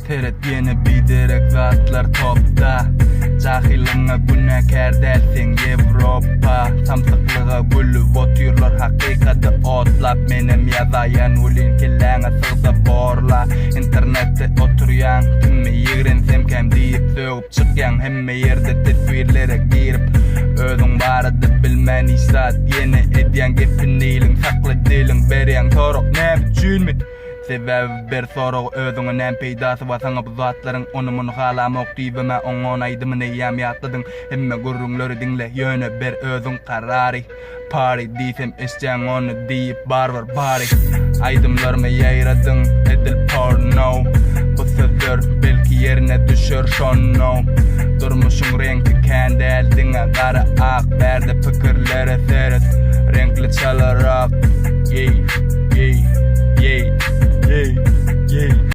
Teret yeni biderek zatlar topta Cahilına günahkar dersin Evropa Samsıklığa gülüp otuyorlar hakikati otlap Menem yazayan ulin killana sığda borla İnternette oturuyan kimi yigrensem kem deyip sögüp çıkyan Hemme yerde tesvirlere girip Özün barıdı bilmen isat Yeni edyan gepinilin saklı dilin beryan soruk nem üçün mi? Sebäbi bir sorug özüňe näme peýdasy bar saňa bu zatlaryň onu-muny halamok diýbeme oňon aýdymy ýam ýatladyň hemme gurrunlary dinle ýöne bir özüň karary party diýsem eşjäň onu diýip barbar bary aýdymlarymy ýaýradyň edil porno bu sözler belki ýerine düşer şonno durmuşyň reňki kändäldiňe gara ak berde pikirlere seret reňkli çalarak yeah